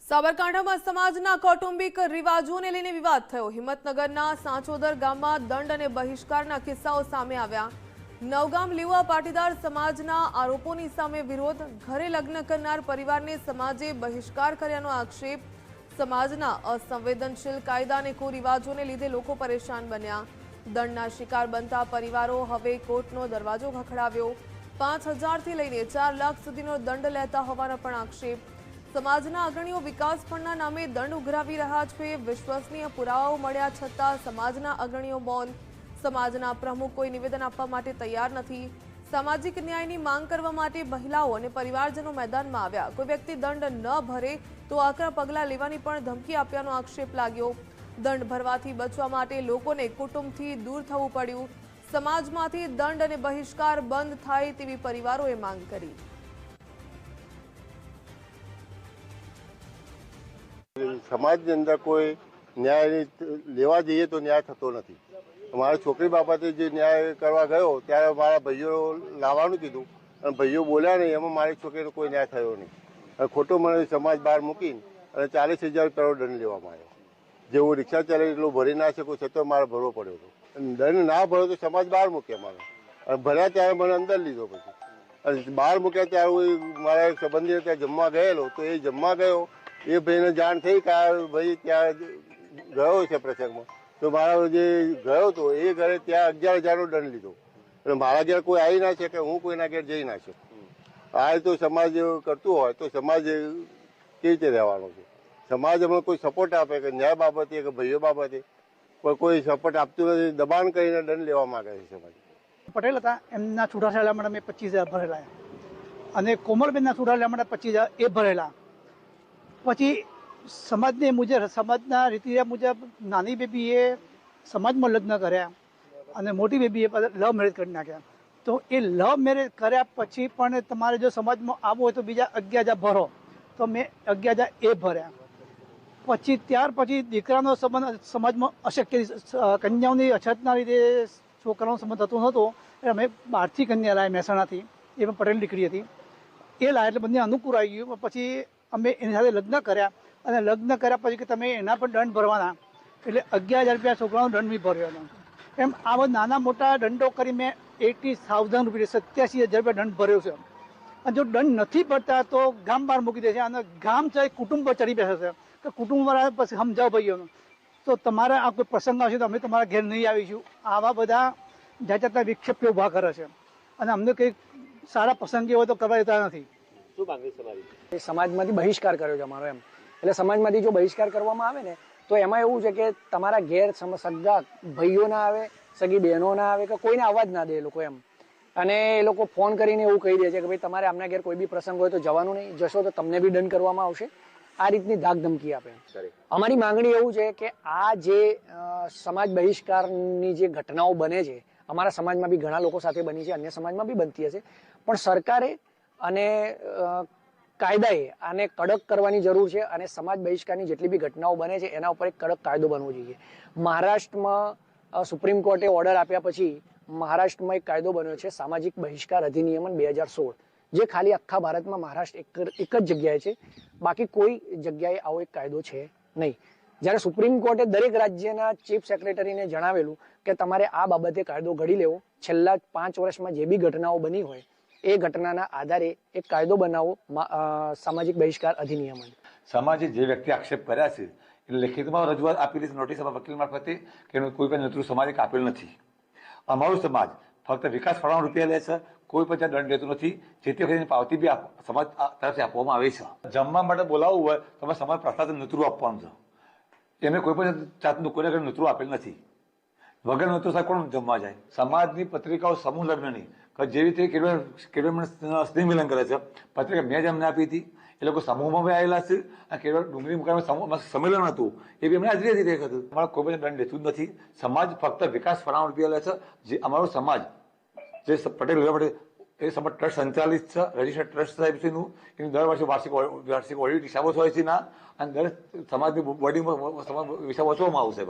સાબરકાંઠામાં સમાજના કૌટુંબિક રિવાજોને લઈને વિવાદ થયો। હિંમતનગરના સાંચોદર ગામમાં દંડ અને બહિષ્કારના કિસ્સાઓ સામે આવ્યા। નવગામ લીવા પાટીદાર સમાજના આરોપોની સામે વિરોધ। ઘરે લગ્ન કરનાર પરિવારને સમાજે બહિષ્કાર કર્યાનો આક્ષેપ। સમાજના અસંવેદનશીલ કાયદા અને કુરિવાજોને લીધે લોકો પરેશાન બન્યા। દંડના શિકાર બનતા પરિવારો હવે કોર્ટનો દરવાજો ખખડાવ્યો। 5,000 થી લઈને 4 લાખ સુધીનો દંડ લેતા હોવાનો પણ આક્ષેપ। સમાજના અગ્રણીઓ વિકાસ ફંડના નામે દંડ ઉઘરાવી રહ્યા છે। વિશ્વસનીય પુરાવાઓ મળ્યા છતાં સમાજના અગ્રણીઓ મૌન। સમાજના પ્રમુખ કોઈ નિવેદન આપવા માટે તૈયાર નથી। સામાજિક ન્યાયની માંગ કરવા માટે મહિલાઓ અને પરિવારજનો મેદાનમાં આવ્યા। કોઈ વ્યક્તિ દંડ ન ભરે તો આકરા પગલાં લેવાની પણ ધમકી આપ્યાનો આક્ષેપ લાગ્યો। દંડ ભરવાથી બચવા માટે લોકોને કુટુંબથી દૂર થવું પડ્યું। સમાજમાંથી દંડ અને બહિષ્કાર બંધ થાય તેવી પરિવારોએ માંગ કરી। समाज अंदर कोई न्याय लेवा जाइए तो न्याय थतो नहीं। हमारे छोकरी बाबते जो न्याय करवा गयो त्यारे मारा भाईओ लावानुं कीधुं अने भाईओ बोल्या नहीं, एमां मारी छोकरीने कोई न्याय थयो नहीं। खोटो મને समाज बहार मूकीने 40,000 करोड़ दंड लेवामां आव्यो। जे हूँ रिक्शा चलावी એટલું ભરી ના શકું છતાં મારે ભરવો પડ્યો હતો। દંડ ના ભર્યો તો સમાજ બહાર મૂકે મારે, અને ભર્યા ત્યારે મને અંદર લીધો। પછી બહાર મૂક્યા ત્યારે મારા એક સંબંધી ત્યાં જમવા ગયેલો, તો એ જમવા ગયો એ ભાઈને જાણ થઈ કે આ ભાઈ ત્યાં ગયો છે પ્રસંગમાં, તો મારા જે ગયો હતો એ ઘરે ત્યાં 11,000નો દંડ લીધો। એટલે મારા ઘેર કોઈ આવી ના શકે, હું કોઈના ઘેર જઈ ના શકું। આ તો સમાજ કરતું હોય તો સમાજ કેવી રીતે રહેવાનો છે? સમાજ અમને કોઈ સપોર્ટ આપે કે ન્યાય બાબતે કે ભાઈઓ બાબતે, પણ કોઈ સપોર્ટ આપતું નથી। દબાણ કરીને દંડ લેવા માંગે છે સમાજ। પટેલ હતા, એમના છૂટાછેડા માટે મેં 25,000 ભરેલા, અને કોમલબેનના છૂટાછેડા માટે 25,000 એ ભરેલા। પછી સમાજને મુજબ, સમાજના રીતિ રિવાજ મુજબ નાની બેબીએ સમાજમાં લગ્ન કર્યા અને મોટી બેબીએ લવ મેરેજ કરી નાખ્યા। તો એ લવ મેરેજ કર્યા પછી પણ તમારે જો સમાજમાં આવવું હોય તો બીજા 11,000 ભરો, તો મેં 11,000 એ ભર્યા। પછી ત્યાર પછી દીકરાનો સંબંધ સમાજમાં અશક્ય, કન્યાઓની અછતના લીધે છોકરાનો સંબંધ થતો નહોતો, એટલે અમે બહારથી કન્યા લાવ્યા મહેસાણાથી, એ પણ પટેલ દીકરી હતી, એ લાવ્યા એટલે બંને અનુકૂળ આવી ગયું। પછી અમે એની સાથે લગ્ન કર્યા, અને લગ્ન કર્યા પછી કે તમે એના પણ દંડ ભરવાના, એટલે 11,000 રૂપિયા છોકરાનો દંડ બી ભર્યો હતો। એમ આવા નાના મોટા દંડો કરી મેં 80,000 રૂપિયા 87,000 રૂપિયા દંડ ભર્યો છે। અને જો દંડ નથી ભરતા તો ગામ બહાર મૂકી દે છે, અને ગામ ચાહે કુટુંબ પર ચડી બેસે છે કે કુટુંબવાળા પછી સમજાવો ભાઈઓનો, તો તમારે આ કોઈ પ્રસંગ આવશે તો અમે તમારા ઘેર નહીં આવીશું। આવા બધા જાતના વિક્ષેપો ઊભા કરે છે, અને અમને કંઈક સારા પ્રસંગે હોય તો કરવા દેતા નથી। શું માંગણી તમારી? સમાજમાંથી બહિષ્કાર કર્યો છે અમારો, એમ એટલે સમાજમાંથી જો બહિષ્કાર કરવામાં આવે ને તો એમાં એવું છે કે તમારા ઘેર સગા ભાઈઓ ના આવે, સગી બહેનો ના આવે, કે કોઈને અવાજ ના દે એ લોકો, એમ। અને એ લોકો ફોન કરીને એવું કહી દે છે કે ભાઈ તમારે આમના ઘેર કોઈ બી પ્રસંગ હોય તો જવાનું નહીં, જશો તો તમને બી દંડ કરવામાં આવશે। આ રીતની ધાક ધમકી આપે। અમારી માંગણી એવું છે કે આ જે સમાજ બહિષ્કારની જે ઘટનાઓ બને છે, અમારા સમાજમાં બી ઘણા લોકો સાથે બની છે, અન્ય સમાજમાં બી બનતી હશે, પણ સરકારે અને કાયદાએ આને કડક કરવાની જરૂર છે, અને સમાજ બહિષ્કારની જેટલી બી ઘટનાઓ બને છે એના ઉપર એક કડક કાયદો બનવો જોઈએ। મહારાષ્ટ્રમાં સુપ્રીમ કોર્ટે ઓર્ડર આપ્યા પછી મહારાષ્ટ્રમાં એક કાયદો બન્યો છે, સામાજિક બહિષ્કાર અધિનિયમ 2016, જે ખાલી આખા ભારતમાં મહારાષ્ટ્ર એક જ જગ્યાએ છે, બાકી કોઈ જગ્યાએ આવો એક કાયદો છે નહીં। જ્યારે સુપ્રીમ કોર્ટે દરેક રાજ્યના ચીફ સેક્રેટરીને જણાવેલું કે તમારે આ બાબતે કાયદો ઘડી લેવો, છેલ્લા 5 વર્ષમાં જે બી ઘટનાઓ બની હોય એ ઘટનાના આધારે એક કાયદો બનાવો, સામાજિક બહિષ્કાર અધિનિયમ। સમાજે જે વ્યક્તિ આક્ષેપ કર્યા છે એટલે લેખિતમાં રજૂઆત આપેલી છે નોટિસ વકીલ મારફતે કે કોઈ પણ નેતૃત્વ સમાજે આપેલ નથી। અમારું સમાજ ફક્ત વિકાસ ફળાનો રૂપિયા લે છે, કોઈ પણ દંડ લેતું નથી, જેથી કરીને પાવતી બી સમાજ તરફથી આપવામાં આવે છે। જમવા માટે બોલાવવું હોય તો અમે સમાજ પ્રશાસન નેતૃત્વ આપવાનું છે, એમને કોઈ પણ જાતનું કોઈને નેતૃત્વ આપેલ નથી। વગર નેતૃત્વ સાથે કોણ જમવા જાય? સમાજની પત્રિકાઓ સમૂહ લગ્નની જેવી રીતે સ્નેહ મિલન કરે છે, પત્રિકા મેં જ એમને આપી હતી, એ લોકો સમૂહમાં બી આવેલા છે, અને કેવળ ડુંગળી મુકામે સંમેલન હતું એ બી એમને હાજરી હતી હતું। અમારે કોઈ પણ દંડ લેતું જ નથી। સમાજ ફક્ત વિકાસ ફળાનો રૂપિયા લે છે। જે અમારો સમાજ જે પટેલ એ સમાજ ટ્રસ્ટ સંચાલિત છે, રજિસ્ટર્ડ ટ્રસ્ટ સાહેબ છે, એનું દર વર્ષે વાર્ષિક ઓડિટ હિસાબો હોય છે ના, અને દર સમાજની બોડીમાં હિસાબ વાંચવામાં આવશે।